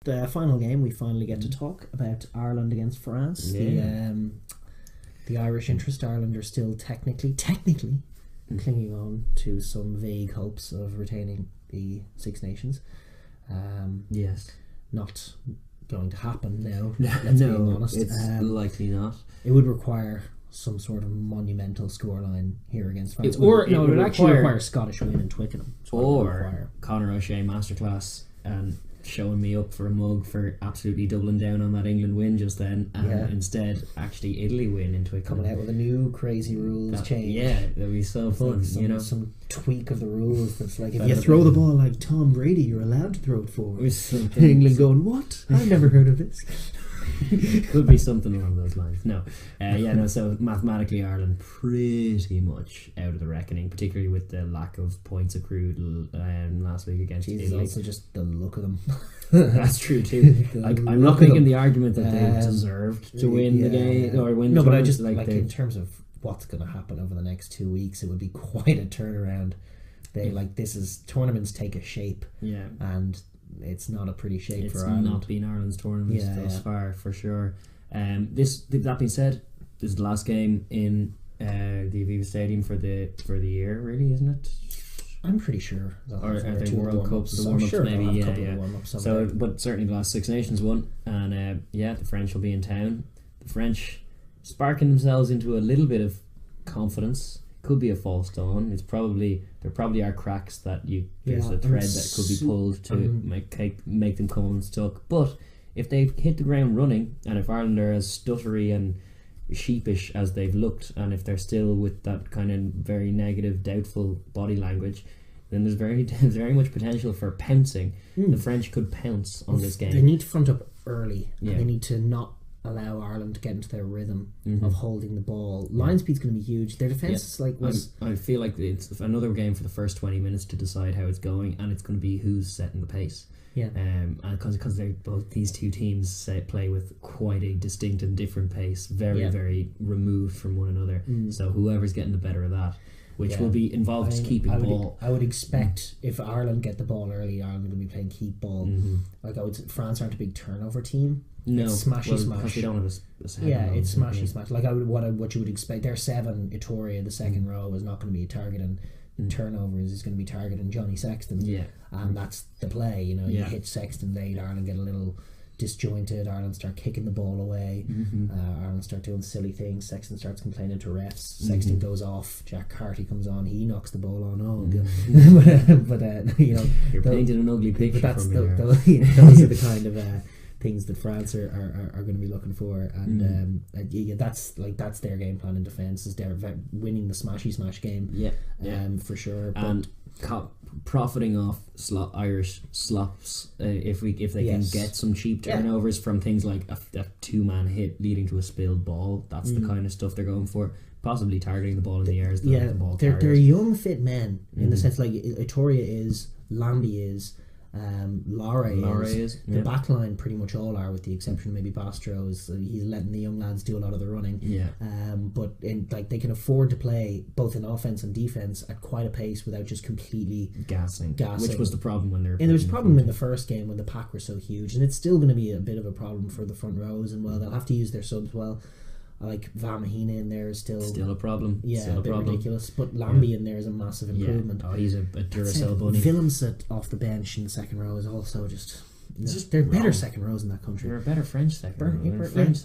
The final game, we finally get to talk about Ireland against France. Yeah. The Irish interest. Ireland are still technically clinging on to some vague hopes of retaining the Six Nations. Yes. Not going to happen now. Let's be honest. It's likely not. It would require some sort of monumental scoreline here against France. It would actually require Scottish win in Twickenham. Or Conor O'Shea masterclass and showing me up for a mug for absolutely doubling down on that England win just then, and instead actually Italy win in Twickenham. Coming out with a new crazy rules change. Yeah, that'd be so fun. Some tweak of the rules that's like, if you throw the ball like Tom Brady, you're allowed to throw it forward. England going, what? I've never heard of this. Could be something along those lines. So mathematically Ireland pretty much out of the reckoning, particularly with the lack of points accrued last week against Italy. Also just the look of them. That's true too. I'm not making the argument that they deserved to win the game or win. No, but I just like in terms of what's going to happen over the next 2 weeks, it would be quite a turnaround. Tournaments take a shape, and it's not a pretty shape for Ireland. It's not been Ireland's tournament thus far, for sure. That being said, this is the last game in the Aviva Stadium for the year, really, isn't it? I'm pretty sure. Or are they World Cups? The warm-ups, maybe. So, but certainly the last Six Nations one, and the French will be in town. The French sparking themselves into a little bit of confidence. Could be a false dawn. There probably are cracks that there's a thread that could be pulled to make them come unstuck. But if they hit the ground running, and if Ireland are as stuttery and sheepish as they've looked, and if they're still with that kind of very negative, doubtful body language, then there's very much potential for pouncing. The French could pounce on this game. They need to front up early. Yeah. They need to not allow Ireland to get into their rhythm of holding the ball. Line speed's going to be huge. Their defence is I feel like it's another game for the first 20 minutes to decide how it's going, and it's going to be who's setting the pace. Yeah. And because these two teams play with quite a distinct and different pace, very removed from one another. So whoever's getting the better of that, which will be involved keeping ball. I would expect if Ireland get the ball early, Ireland are going to be playing keep ball. France aren't a big turnover team. No, it's smashy smash. Because they don't have it's smashy smash. Like what you would expect. Their 7, Itoria, the second row, is not going to be a target, and turnovers is going to be targeting Johnny Sexton. Yeah, and that's the play. You hit Sexton late, Ireland get a little disjointed, Ireland start kicking the ball away, Ireland start doing silly things, Sexton starts complaining to refs, Sexton goes off, Jack Carty comes on, he knocks the ball on, but you're painting an ugly picture. But that's those are the kind of things that France are going to be looking for, and that's their game plan in defence, is they're winning the smashy smash game, for sure. And profiting off Irish slops, if they can get some cheap turnovers from things like a 2-man hit leading to a spilled ball. That's the kind of stuff they're going for. Possibly targeting the ball in the air as the ball carriers. They're young fit men in the sense, like Itoria is, Lambie is, Lara is. The back line pretty much all are, with the exception of maybe Bastro. He's letting the young lads do a lot of the running. But they can afford to play both in offense and defense at quite a pace without just completely gassing. Which was the problem when they were. And there was a problem in the first game when the pack were so huge, and it's still going to be a bit of a problem for the front rows. And they'll have to use their subs well. Like Van Mahina in there is still a problem. Yeah, a bit ridiculous. But Lambie in there is a massive improvement. Oh, he's a Duracell bunny. Willems off the bench in the second row is also just they're better second rows in that country. They're a better French second row.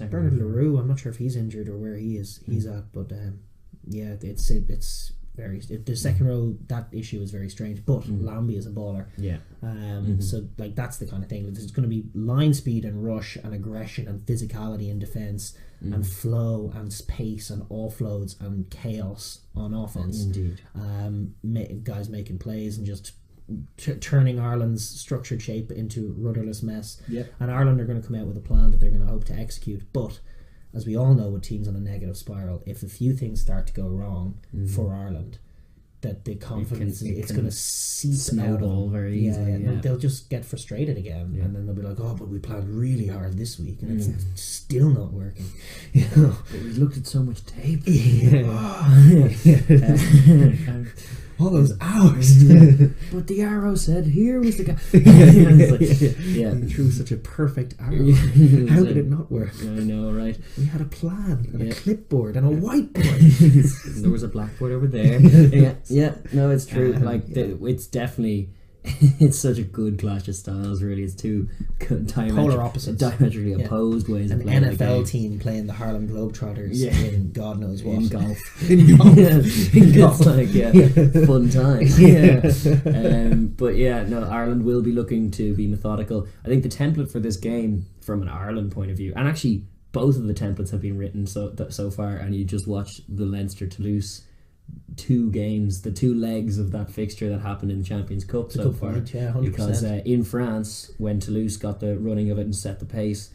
Bernard Leroux, I'm not sure if he's injured or where he's at, but it's very the second row, that issue is very strange, but Lambie is a baller. So that's the kind of thing. There's going to be line speed and rush and aggression and physicality in defence, and flow and pace and offloads and chaos on offence. Indeed. Guys making plays and just turning Ireland's structured shape into rudderless mess. And Ireland are going to come out with a plan that they're going to hope to execute, but as we all know, with teams on a negative spiral, if a few things start to go wrong for Ireland, that the confidence it's going to seep out very easily. And they'll just get frustrated again, and then they'll be like, "Oh, but we planned really hard this week, and it's still not working." But we looked at so much tape. all those hours. But the arrow said here was the guy. He threw such a perfect arrow. How did it not work? I know, right? We had a plan and a clipboard and a whiteboard. There was a blackboard over there. No, it's true. It's definitely. It's such a good clash of styles, really. It's two polar opposites, diametrically opposed ways of playing. An NFL team playing the Harlem Globetrotters in God knows what. In golf. In golf. It's fun time. But Ireland will be looking to be methodical. I think the template for this game, from an Ireland point of view, and actually both of the templates have been written so far, and you just watched the Leinster Toulouse 2 games, the 2 legs of that fixture that happened in the Champions Cup so far. Point, 100%. Because in France, when Toulouse got the running of it and set the pace,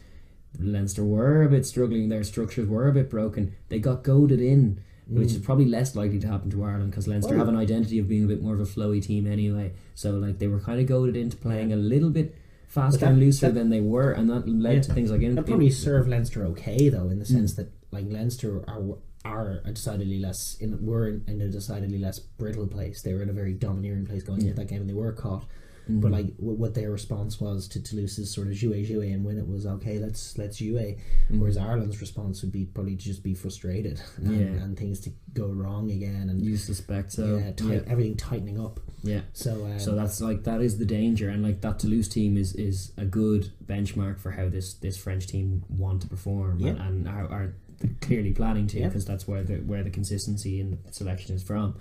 Leinster were a bit struggling. Their structures were a bit broken. They got goaded in, which is probably less likely to happen to Ireland because Leinster have an identity of being a bit more of a flowy team anyway. So they were kind of goaded into playing a little bit faster and looser than they were, and that led to things like that probably served Leinster okay though, in the sense that Leinster are a decidedly less were in a decidedly less brittle place. They were in a very domineering place going into that game, and they were caught. But what their response was to Toulouse's sort of jouer and win it was okay. Let's jouer. Whereas Ireland's response would be probably to just be frustrated and things to go wrong again. And you suspect so. Everything tightening up. Yeah. So that's that is the danger, and that Toulouse team is a good benchmark for how this French team want to perform and are clearly planning to, because that's where the consistency in the selection is from.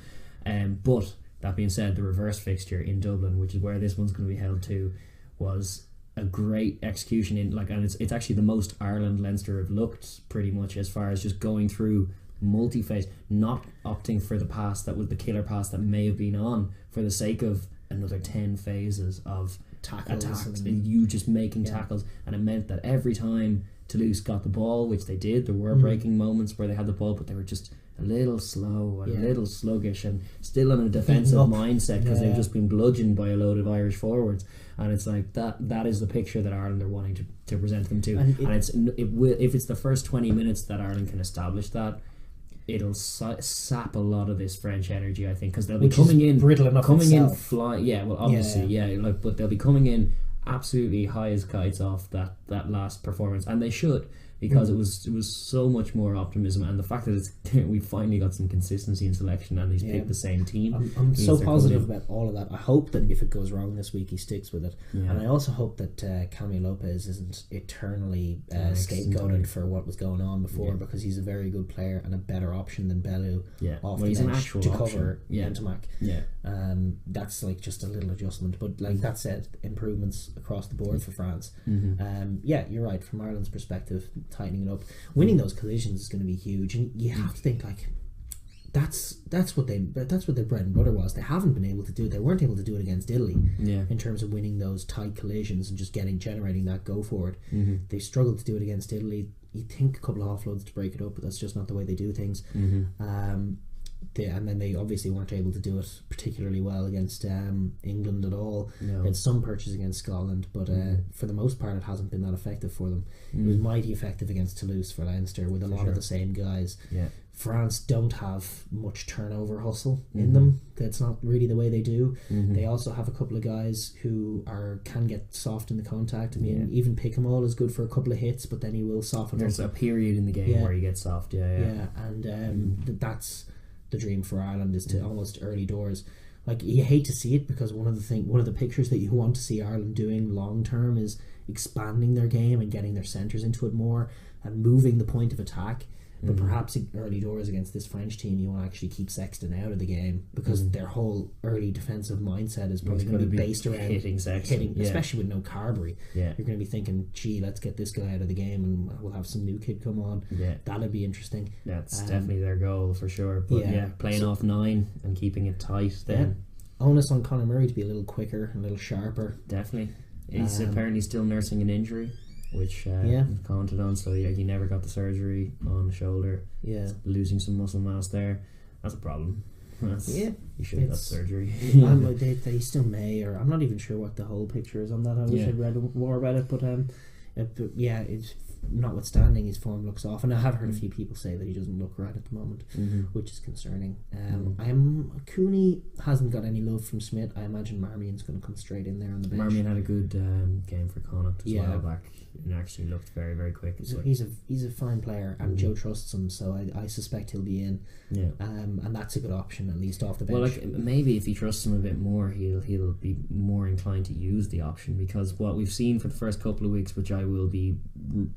But that being said, the reverse fixture in Dublin, which is where this one's going to be held to, was a great execution and it's actually the most Ireland Leinster have looked pretty much, as far as just going through multi-phase, not opting for the pass that was the killer pass that may have been on for the sake of another 10 phases of attacks and you just making tackles. And it meant that every time Toulouse got the ball, which they did, there were breaking moments where they had the ball, but they were just a little slow and a little sluggish and still in a defensive mindset because they've just been bludgeoned by a load of Irish forwards. And it's like that is the picture that Ireland are wanting to present them to. And it will, if it's the first 20 minutes that Ireland can establish that, it'll sap a lot of this French energy, I think, because they'll be coming in brittle enough, coming in fly. Yeah, well, obviously, but they'll be coming in absolutely high as kites off that last performance, and they should, because it was so much more optimism, and the fact that we finally got some consistency in selection and he's picked the same team. I'm so positive about all of that. I hope that if it goes wrong this week, he sticks with it, and I also hope that Camille Lopez isn't eternally scapegoated for what was going on before, because he's a very good player and a better option than Bellew off the bench to cover Intimac. That's just a little adjustment, but that said, improvements across the board for France. You're right, from Ireland's perspective, tightening it up, winning those collisions is going to be huge, and you have to think that's what their bread and butter was. They haven't been able to do it. They weren't able to do it against Italy in terms of winning those tight collisions and just generating that go forward. They struggled to do it against Italy. You'd think a couple of offloads to break it up, but that's just not the way they do things. And then they obviously weren't able to do it particularly well against England at all. They had some purchase against Scotland, but for the most part it hasn't been that effective for them. It was mighty effective against Toulouse for Leinster with a lot of the same guys. France don't have much turnover hustle in them. That's not really the way they do. They also have a couple of guys who can get soft in the contact. I mean, even Pick-em-all is good for a couple of hits, but then he will soften up. There's a period in the game where he gets soft. And that's the dream for Ireland, is to almost early doors. You hate to see it, because one of the pictures that you want to see Ireland doing long term is expanding their game and getting their centres into it more and moving the point of attack. But perhaps early doors against this French team, you want to actually keep Sexton out of the game, because their whole early defensive mindset is probably going to be based around hitting Sexton, especially with no Carberry. You're going to be thinking, gee, let's get this guy out of the game and we'll have some new kid come on. That'll be interesting. That's definitely their goal for sure. But playing off 9 and keeping it tight then. Onus on Conor Murray to be a little quicker, a little sharper. Definitely. He's apparently still nursing an injury, which commented on, so he never got the surgery on the shoulder. Losing some muscle mass there, that's a problem. He should have got surgery. They still may, or I'm not even sure what the whole picture is on that. I wish I'd read more about it, but notwithstanding his form looks off, and I have heard a few people say that he doesn't look right at the moment, which is concerning. Cooney hasn't got any love from Schmidt. I imagine Marmion's going to come straight in there on the bench. Marmion had a good game for Connacht as well back, and actually looked very, very quick. So he's a fine player, and Joe trusts him, so I suspect he'll be in. Yeah. And that's a good option, at least off the bench. Well, like, maybe if he trusts him a bit more, he'll be more inclined to use the option, because what we've seen for the first couple of weeks, which I will be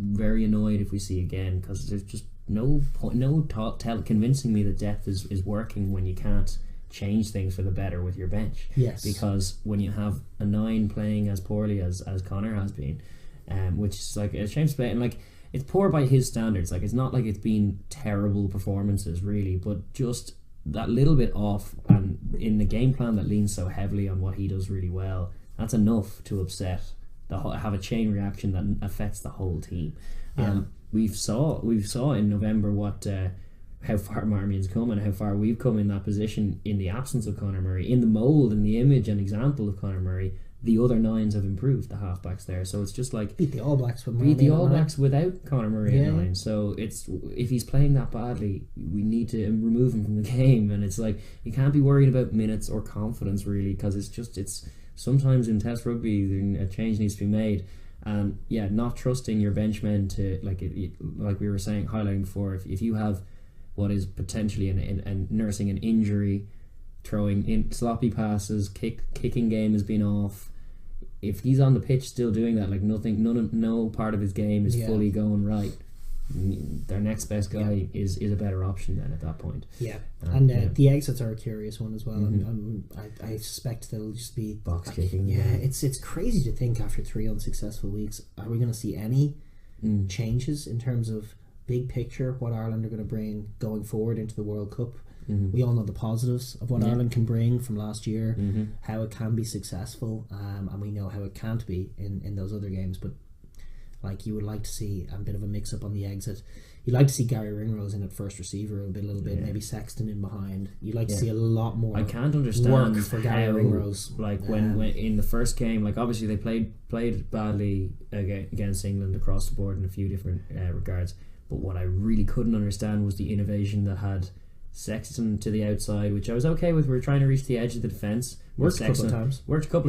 very annoyed if we see again, because there's just no convincing me that depth is working when you can't change things for the better with your bench. Yes. Because when you have a 9 playing as poorly as Connor has been, which is like a shame to play, and like it's poor by his standards. Like, it's not like it's been terrible performances really, but just that little bit off, and in the game plan that leans so heavily on what he does really well, that's enough to have a chain reaction that affects the whole team. We saw in November what how far Marmion's come and how far we've come in that position in the absence of Conor Murray. In the mould and the image and example of Conor Murray, the other 9s have improved, the halfbacks there. So it's just like beat the All Blacks without Conor Murray at 9. So it's, if he's playing that badly, we need to remove him from the game. And it's like, you can't be worried about minutes or confidence really, because it's sometimes in Test rugby a change needs to be made. And not trusting your benchmen to, like we were saying, highlighting before, if you have what is potentially and nursing an injury, throwing in sloppy passes, kicking game has been off. If he's on the pitch still doing that, like no part of his game is fully going right, their next best guy is a better option then at that point. The exits are a curious one as well. I suspect they'll just be box kicking. It's crazy to think after 3 unsuccessful weeks, are we going to see any changes in terms of big picture what Ireland are going to bring going forward into the World Cup? We all know the positives of what Ireland can bring from last year, how it can be successful, and we know how it can't be in those other games. But like, you would like to see a bit of a mix up on the exit. You'd like to see Gary Ringrose in at first receiver a little bit, maybe Sexton in behind. You'd like to see a lot more. I can't understand work for Gary Ringrose. Like when in the first game, like obviously they played badly against England across the board in a few different regards. But what I really couldn't understand was the innovation that had Sexton to the outside, which I was okay with. We were trying to reach the edge of the defence. Worked a couple of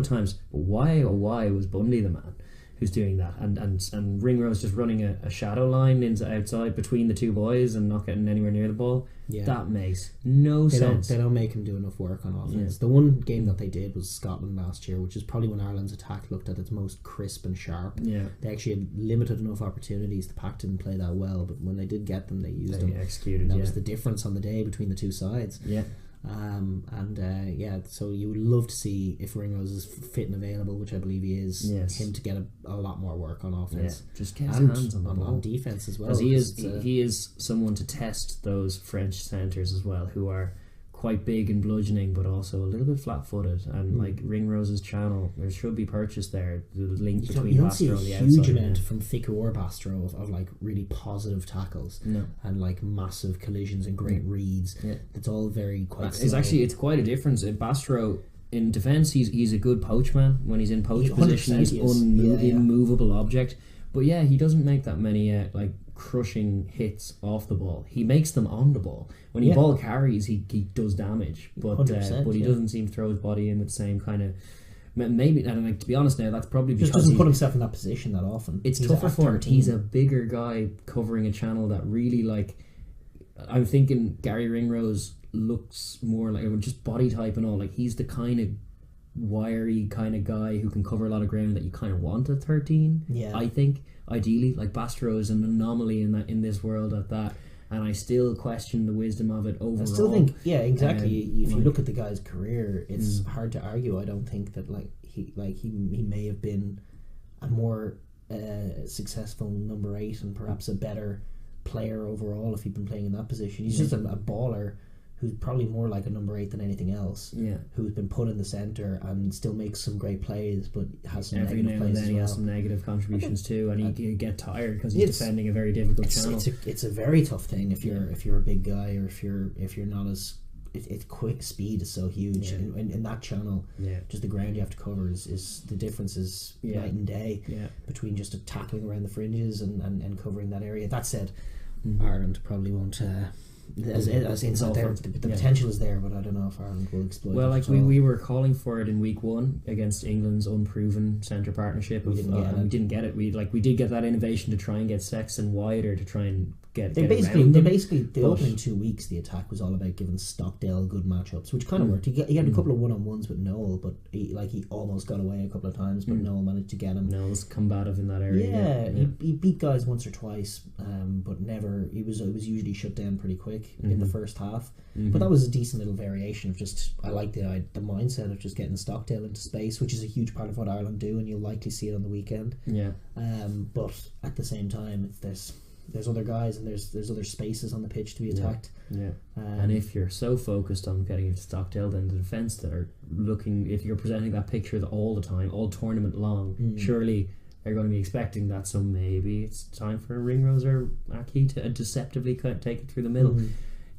times. But why was Bundy the man who's doing that? And Ringrose just running a shadow line outside between the two boys and not getting anywhere near the ball. That makes no sense. They don't make him do enough work on offense. The one game that they did was Scotland last year, which is probably when Ireland's attack looked at its most crisp and sharp. They actually had limited enough opportunities. The pack didn't play that well, but when they did get them, they used them. Executed. That was the difference on the day between the two sides. So you would love to see, if Ringrose is fit and available, which I believe he is, him to get a lot more work on offense. Just get his hands on the ball. On defense as well. Because he is someone to test those French centres as well, who are quite big and bludgeoning, but also a little bit flat-footed. And like Ringrose's channel, there should be purchase there. The link between Bastro and the outside. You don't see a huge amount from Fiku or Bastro of like really positive tackles and like massive collisions and great reads. It's all very quite. It's quite a difference. Bastro in defence, he's a good poach man. When he's in poach position, he's immovable object. But he doesn't make that many crushing hits off the ball. He makes them on the ball. When he ball carries, he does damage, but he doesn't seem to throw his body in with the same kind of. Maybe, and to be honest now, that's probably because he doesn't put himself in that position that often. It's tougher for him. He's a bigger guy covering a channel that really I'm thinking Gary Ringrose looks more like just body type and all. Like, he's the kind of wiry kind of guy who can cover a lot of ground that you kind of want at 13. I think ideally, like, Bastro is an anomaly in this world at that, and I still question the wisdom of it overall. I still think exactly. If you look at the guy's career, it's hard to argue. I don't think that he may have been a more successful number 8 and perhaps a better player overall if he'd been playing in that position. He's just a baller who's probably more like a number 8 than anything else. Who's been put in the centre and still makes some great plays, but has some negative plays as well. He has some negative contributions too, and he can get tired because he's defending a very difficult channel. It's a very tough thing if you're a big guy, or if you're not as it's quick. Speed is so huge in that channel. Just the ground you have to cover is the difference is night and day between just tackling around the fringes and covering that area. That said, Ireland probably won't. As inside there, the potential is there, but I don't know if Ireland will exploit. Well, it. We were calling for it in week 1 against England's unproven centre partnership. We didn't get it. We did get that innovation to try and get Sexton wider to try and get. The opening 2 weeks, the attack was all about giving Stockdale good matchups, which kind of worked. He had a couple of one-on-ones with Noel, but he almost got away a couple of times, but Noel managed to get him. Noel's combative in that area. He beat guys once or twice, but never. It was usually shut down pretty quick in the first half. But that was a decent little variation of just. I like the mindset of just getting Stockdale into space, which is a huge part of what Ireland do, and you'll likely see it on the weekend. But at the same time, there's other guys and there's other spaces on the pitch to be attacked. And if you're so focused on getting into Stockdale, then the defence that are looking, if you're presenting that picture all the time, all tournament long, surely they're going to be expecting that. So maybe it's time for Ringrose or Aki to deceptively take it through the middle.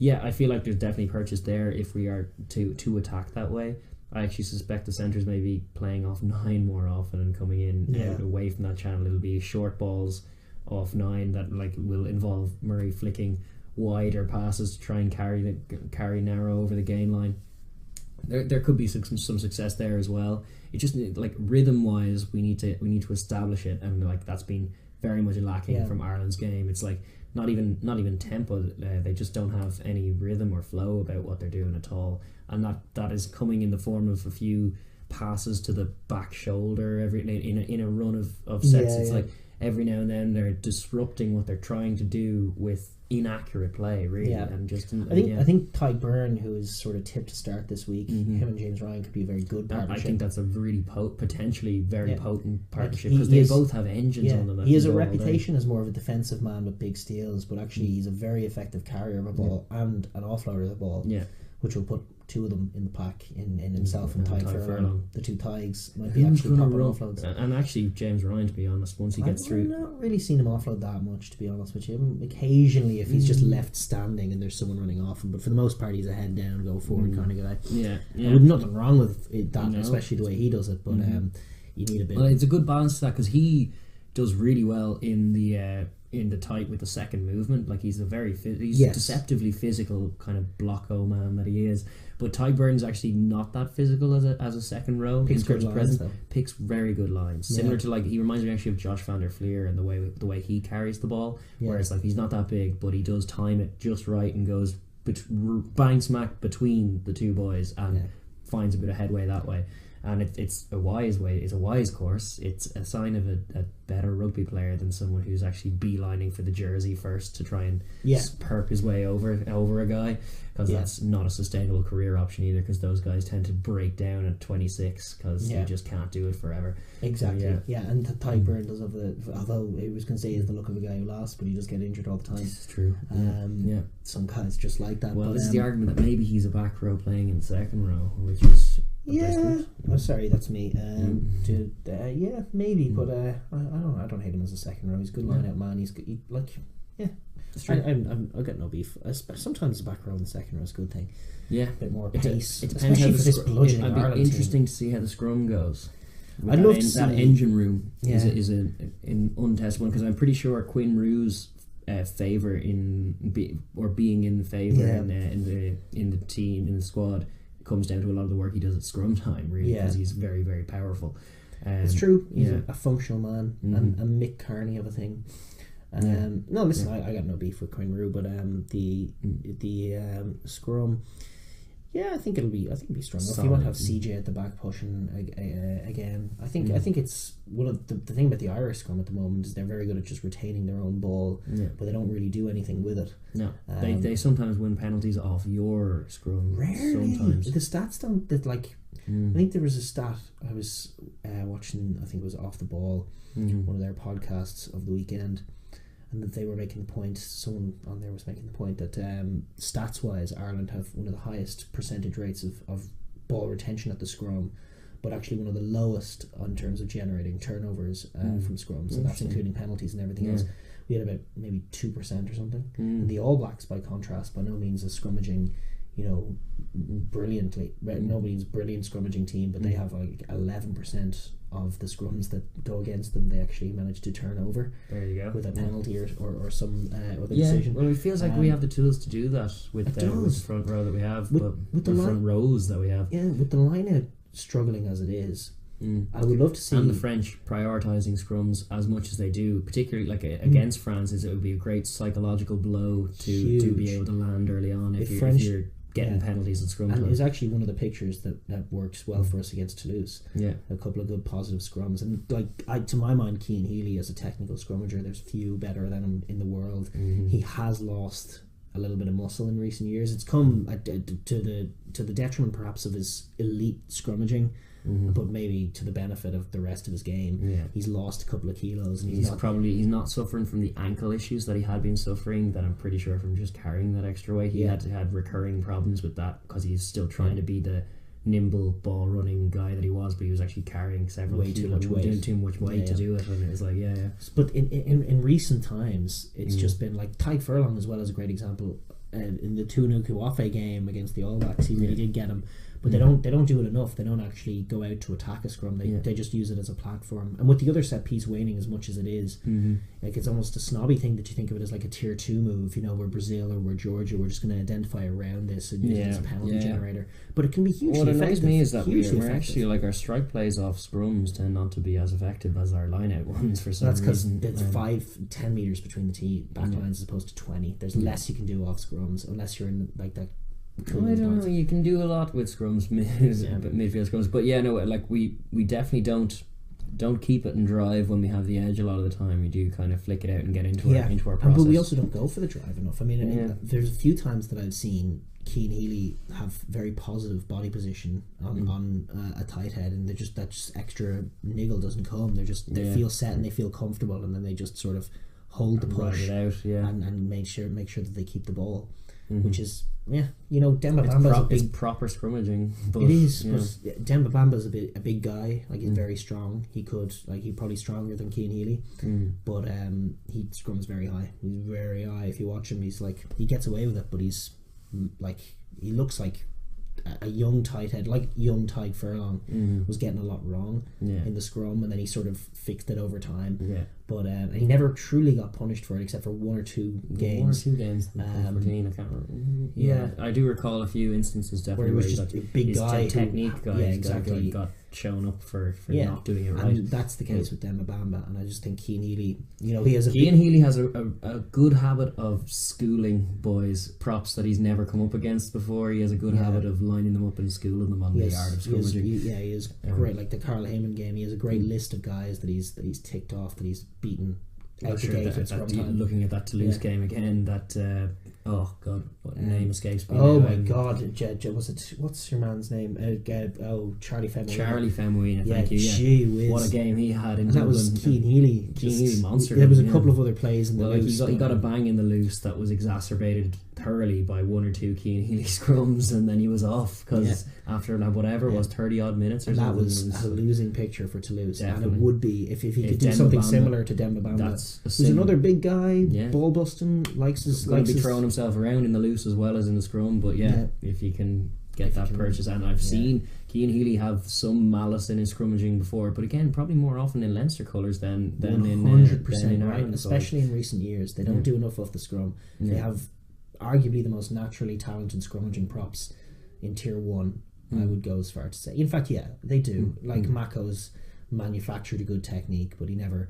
I feel like there's definitely purchase there if we are to attack that way. I actually suspect the centres may be playing off 9 more often and coming in out away from that channel. It'll be short balls off 9 that will involve Murray flicking wider passes to try and carry narrow over the gain line. There could be some success there as well. It just rhythm wise we need to establish it, and that's been very much lacking from Ireland's game. It's not even tempo. They just don't have any rhythm or flow about what they're doing at all, and that is coming in the form of a few passes to the back shoulder in a run of sets. Every now and then they're disrupting what they're trying to do with inaccurate play, really. And just I think Ty Byrne, who is sort of tipped to start this week, him and James Ryan could be a very good partnership. I think that's a really potentially very potent partnership, because they both have engines on them. He has a reputation as more of a defensive man with big steals, but actually he's a very effective carrier of a ball and an offloader of the ball, which will put 2 of them in the pack in himself and Ty Furlong. The 2 Tigers might be actually proper offloads. And actually James Ryan, to be honest, once he gets through, I've not really seen him offload that much, to be honest with you. Occasionally if he's just left standing and there's someone running off him, but for the most part he's a head down, go forward kind of guy. There's nothing wrong with that, especially the way he does it, but you need a bit. Well, it's a good balance to that, because he does really well in the tight with the second movement. He's a deceptively physical kind of blocko man that he is. But Ty Burton's actually not that physical as a second row. Picks good lines, though. Picks very good lines. Similar to he reminds me actually of Josh van der Fleer and the way he carries the ball. Whereas he's not that big, but he does time it just right and goes bang smack between the 2 boys and finds a bit of headway that way. And it's a wise way. It's a wise course. It's a sign of a better rugby player than someone who's actually beelining for the jersey first to try and perp his way over a guy, because that's not a sustainable career option either, because those guys tend to break down at 26 because you just can't do it forever. Exactly. And Ty Byrne does have although I was going to say he has the look of a guy who lost, but he does get injured all the time. This is true. Some guys just like that. Well, this is the argument that maybe he's a back row playing in the second row, which is sorry, that's me. Maybe, but I don't hate him as a second row. He's a good line out man. He's it's true. I've got no beef. Sometimes the back row and the second row is a good thing. A bit more pace. It depends how it'd be interesting to see how the scrum goes. I'd love to see that engine room is an untested one, because I'm pretty sure Quinn Rue's favour being in favour in the team, in the squad, comes down to a lot of the work he does at scrum time, really, because he's very, very powerful. It's true. He's a functional man, and a Mick Carney of a thing. No, listen, I got no beef with Quinn Rue, but the scrum, I think it'll be strong enough. You won't have CJ at the back pushing again. I think it's one of the thing about the Irish scrum at the moment is they're very good at just retaining their own ball, but they don't really do anything with it. No, they sometimes win penalties off your scrum. Rarely. Sometimes the stats don't. I think there was a stat I was watching. I think it was Off the Ball, one of their podcasts of the weekend. And that they were making the point, someone on there was making the point that stats wise Ireland have one of the highest percentage rates of ball retention at the scrum, but actually one of the lowest in terms of generating turnovers from scrums, and that's including penalties and everything else. We had about maybe 2% or something. And the All Blacks, by contrast, by no means a scrummaging brilliantly. Nobody's brilliant scrummaging team, but they have like 11% of the scrums that go against them they actually manage to turn over. There you go. With a penalty or some other decision. Well, it feels like we have the tools to do that with the front row that we have, with the front rows that we have. Yeah, with the line out struggling as it is. I would love to see, and the French prioritising scrums as much as they do, particularly like against France. It would be a great psychological blow to be able to land early on if you're getting penalties and scrums. And it's actually one of the pictures that works well for us against Toulouse. Yeah, a couple of good positive scrums, and to my mind, Cian Healy as a technical scrummager, there's few better than him in the world. He has lost a little bit of muscle in recent years. It's come to the detriment perhaps of his elite scrummaging. But maybe to the benefit of the rest of his game. He's lost a couple of kilos, and he's not suffering from the ankle issues that he had been suffering, that I'm pretty sure from just carrying that extra weight. He had recurring problems with that because he's still trying to be the nimble ball running guy that he was, but he was actually carrying too much weight to do it, and it was like But in recent times it's just been like Tadhg Furlong as well as a great example. In the Tunuku game against the All Blacks, he really did get him. But they don't do it enough. They don't actually go out to attack a scrum. They just use it as a platform. And with the other set piece waning as much as it is, like it's almost a snobby thing that you think of it as like a tier 2 move. We're Brazil or we're Georgia. We're just going to identify around this and use it as a penalty generator. But it can be hugely effective. What annoys me is that we're actually like our strike plays off scrums tend not to be as effective as our line out ones for some reason. That's because there's 5-10 meters between the back lines as opposed to 20. There's less you can do off scrums unless you're in like that. I don't know. You can do a lot with scrums, midfield scrums, but we definitely don't keep it and drive when we have the edge a lot of the time. We do kind of flick it out and get into our process. But we also don't go for the drive enough. I mean, there's a few times that I've seen Cian Healy have very positive body position on a tight head, and that just extra niggle doesn't come. They feel set and they feel comfortable, and then they just sort of hold the push and make sure that they keep the ball. Which is Demba Bamba's it's proper scrummaging. But, it is, but Demba Bamba's a big guy. Like he's very strong. He's probably stronger than Cian Healy, but he scrums very high. He's very high. If you watch him, he's like he gets away with it, but he looks like a young tight head, like young Tadhg Furlong was getting a lot wrong in the scrum, and then he sort of fixed it over time. But and he never truly got punished for it except for one or two games. 14, I can't remember. I do recall a few instances definitely where he was just a big guy, technique guy, exactly, got shown up for not doing it right. And that's the case with Demba Bamba, and I just think Cian Healy, Cian Healy has a good habit of schooling boys props that he's never come up against before. He has a good habit of lining them up and schooling them on the art of scrummaging. He is great. Like the Carl Heyman game, he has a great list of guys that he's ticked off, that he's beaten out the gate. Looking at that Toulouse game again, that oh god, what name escapes me. Oh my god, what's your man's name? Charlie Femuina. Charlie Femuina, thank you. Gee whiz. What a game he had in Dublin. That was Cian Healy. Cian Healy monster. There was a couple of other plays in the loose. He got a bang in the loose that was exacerbated thoroughly by one or two Cian Healy scrums, and then he was off because after whatever was 30 odd minutes or something. That was a losing picture for Toulouse. Definitely. And it would be if he could do something similar to Demba Bamba. Who's another big guy, ball busting, likes going to be throwing himself around in the loose as well as in the scrum, but if he can get that purchase. And I've seen Cian Healy have some malice in his scrummaging before, but again, probably more often in Leinster colours than in 100% right, especially in recent years. They don't do enough off the scrum. They have arguably the most naturally talented scrummaging props in tier 1. I would go as far to say. In fact, they do. Like Mako's manufactured a good technique, but he never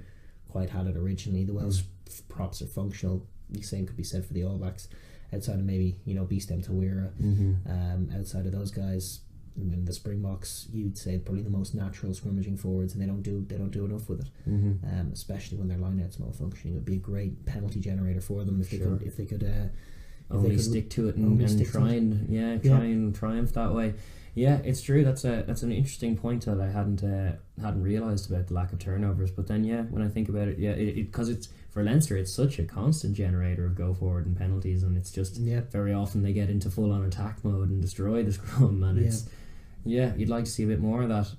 quite had it originally. The Welsh props are functional. The same could be said for the All Blacks. Outside of maybe Beestem Tawira, outside of those guys, and the Springboks, you'd say probably the most natural scrummaging forwards, and they don't do enough with it. Especially when their line-out's malfunctioning. It would be a great penalty generator for them if they could stick to it and try and triumph that way. Yeah, it's true. That's an interesting point that I hadn't realised about the lack of turnovers. But then when I think about it, because it's for Leinster, it's such a constant generator of go forward and penalties, and it's just very often they get into full on attack mode and destroy the scrum, and it's you'd like to see a bit more of that.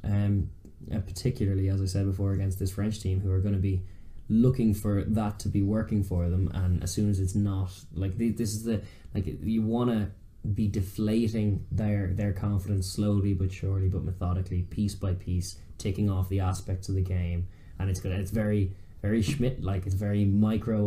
Particularly, as I said before, against this French team, who are going to be looking for that to be working for them, and as soon as it's not, like this is you want to be deflating their confidence slowly but surely, but methodically, piece by piece, ticking off the aspects of the game. And it's very, very Schmidt like. It's very micro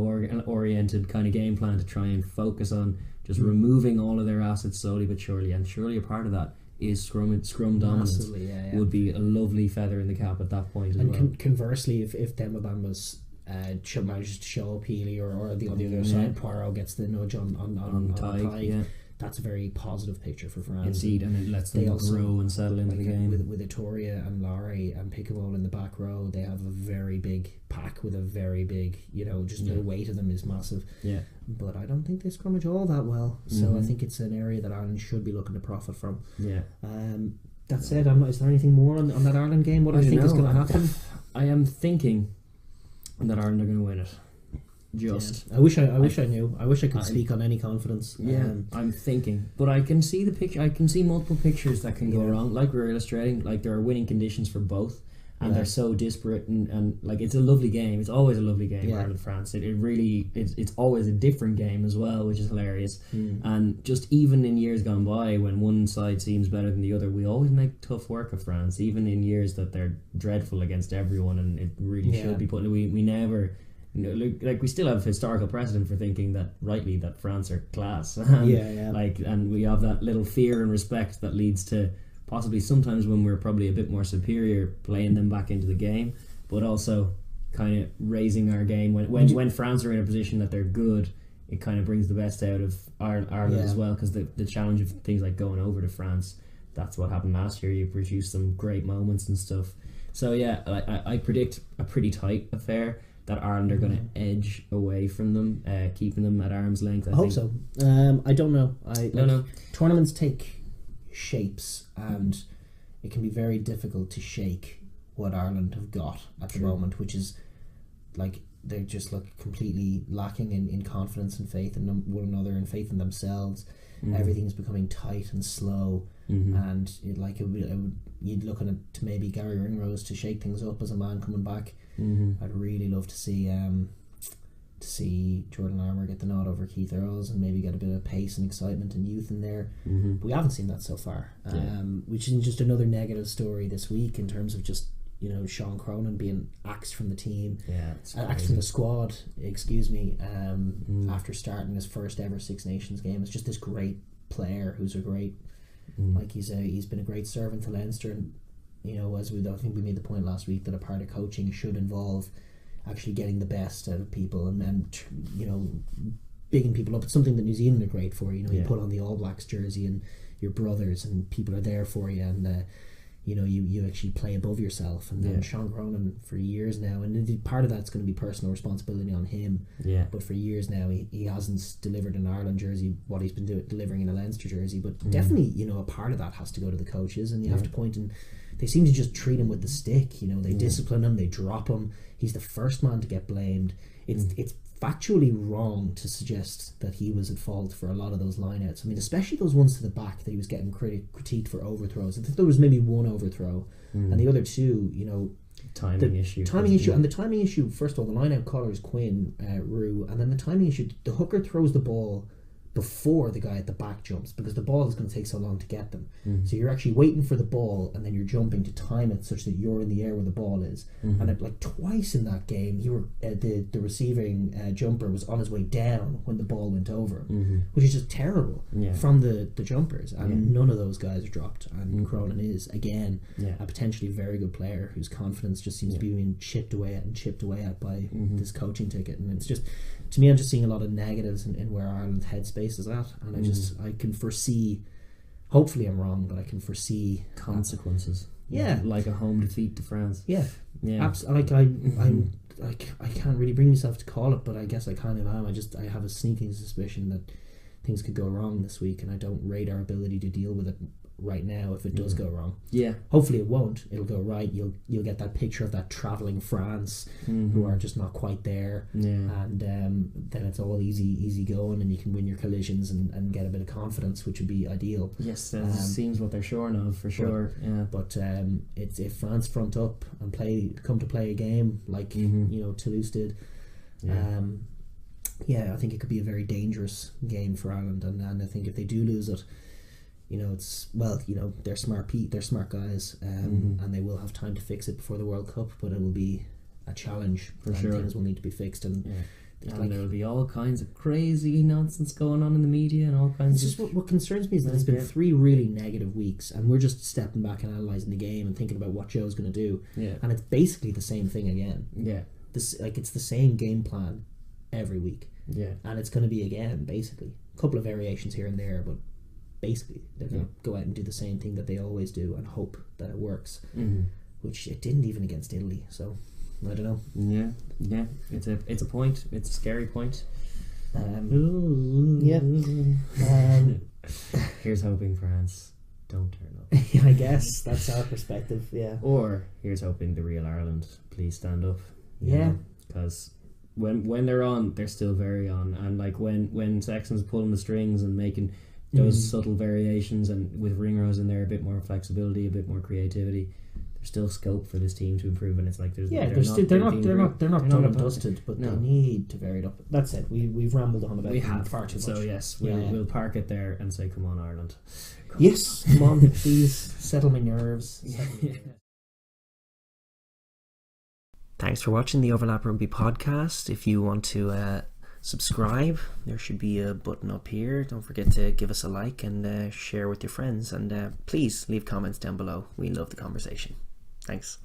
oriented kind of game plan to try and focus on just removing all of their assets slowly but surely. And surely a part of that is scrum dominance. Would be a lovely feather in the cap at that point as well. Conversely, if Demba Bamba's manages to show up Healy or the other side, Poirot gets the nudge on Tighe. That's a very positive picture for France. Indeed, and it lets them grow and settle into the game. With Itoria and Laurie and Picamole in the back row, they have a very big pack with a very big, just the weight of them is massive. Yeah. But I don't think they scrummage all that well. So I think it's an area that Ireland should be looking to profit from. Yeah. That said, is there anything more on that Ireland game? What do you think is going to happen? I am thinking that Ireland are going to win it. I wish I knew. I wish I could speak on any confidence. I'm thinking, but I can see the picture. I can see multiple pictures that can go wrong. Like we're illustrating, like there are winning conditions for both, and they're so disparate. And like it's a lovely game. It's always a lovely game. Ireland France. It really it's always a different game as well, which is hilarious. And just even in years gone by, when one side seems better than the other, we always make tough work of France. Even in years that they're dreadful against everyone, and it really should be put. We never. Like we still have historical precedent for thinking that rightly that France are class. And we have that little fear and respect that leads to possibly sometimes when we're probably a bit more superior playing them back into the game, but also kind of raising our game when France are in a position that they're good. It kind of brings the best out of Ireland as well, because the challenge of things like going over to France, that's what happened last year. You produced some great moments and stuff. So I predict a pretty tight affair, that Ireland are going to edge away from them, keeping them at arm's length. I hope so. I don't know. Tournaments take shapes, and it can be very difficult to shake what Ireland have got at the moment, which is like they just look completely lacking in confidence and faith in one another and faith in themselves. Everything's becoming tight and slow, and you'd look at it to maybe Gary Ringrose to shake things up as a man coming back. I'd really love to see Jordan Larmour get the nod over Keith Earls and maybe get a bit of pace and excitement and youth in there. But we haven't seen that so far, which is just another negative story this week in terms of just Sean Cronin being axed from the team, axed from the squad, after starting his first ever Six Nations game. It's just this great player who's a great, he's been a great servant to Leinster, and I think we made the point last week that a part of coaching should involve actually getting the best out of people and bigging people up. It's something that New Zealand are great for. You put on the All Blacks jersey and your brothers and people are there for you, and you actually play above yourself. And then Sean Cronin for years now, and part of that's going to be personal responsibility on him. But for years now, he hasn't delivered an Ireland jersey what he's been delivering in a Leinster jersey. But definitely, a part of that has to go to the coaches, and you have to point and. They seem to just treat him with the stick. They discipline him, they drop him. He's the first man to get blamed. It's factually wrong to suggest that he was at fault for a lot of those lineouts. I mean, especially those ones to the back that he was getting critiqued for overthrows. I think there was maybe one overthrow, and the other two, timing issue. And the timing issue. First of all, the lineout caller is Quinn Rue, and then the timing issue. The hooker throws the ball before the guy at the back jumps, because the ball is going to take so long to get them. So you're actually waiting for the ball and then you're jumping to time it such that you're in the air where the ball is. And twice in that game, you were the receiving jumper was on his way down when the ball went over him, which is just terrible from the jumpers. And none of those guys are dropped. And Cronin is again a potentially very good player whose confidence just seems to be being chipped away at by this coaching ticket. And it's just, to me, I'm just seeing a lot of negatives in where Ireland's headspace is at, and I can foresee. Hopefully, I'm wrong, but I can foresee consequences. Like a home defeat to France. I'm I can't really bring myself to call it, but I guess I kind of am. I have a sneaking suspicion that things could go wrong this week, and I don't rate our ability to deal with it right now if it does go wrong. Hopefully it won't. It'll go right. You'll get that picture of that travelling France who are just not quite there, and then it's all easy going, and you can win your collisions and get a bit of confidence, which would be ideal. Yes, that seems what they're shorn of for sure. But it's if France front up and come to play a game like Toulouse did, I think it could be a very dangerous game for Ireland, and I think if they do lose it, it's they're smart guys, and they will have time to fix it before the World Cup, but it will be a challenge for sure. Things will need to be fixed, and there will be all kinds of crazy nonsense going on in the media and all kinds. It's just what concerns me is that it's been 3 really negative weeks, and we're just stepping back and analysing the game and thinking about what Joe's going to do, and it's basically the same thing again. It's the same game plan every week, and it's going to be again basically a couple of variations here and there, but basically they're going to go out and do the same thing that they always do and hope that it works, which it didn't even against Italy. So I don't know. It's a point. It's a scary point. Here's hoping France don't turn up. I guess that's our perspective. Or here's hoping the real Ireland please stand up. Because when they're on, they're still very on, and like when Sexton's pulling the strings and making those subtle variations, and with Ringrose in there, a bit more flexibility, a bit more creativity, there's still scope for this team to improve, and it's like they're not done and dusted, but they need to vary it up. That's it. We've rambled on about it far too much. So yes, we'll park it there and say, come on, Ireland. Come on, please settle my nerves. Thanks for watching the Overlap Rugby podcast. If you want to subscribe, there should be a button up here. Don't forget to give us a like and share with your friends, and please leave comments down below. We love the conversation. Thanks.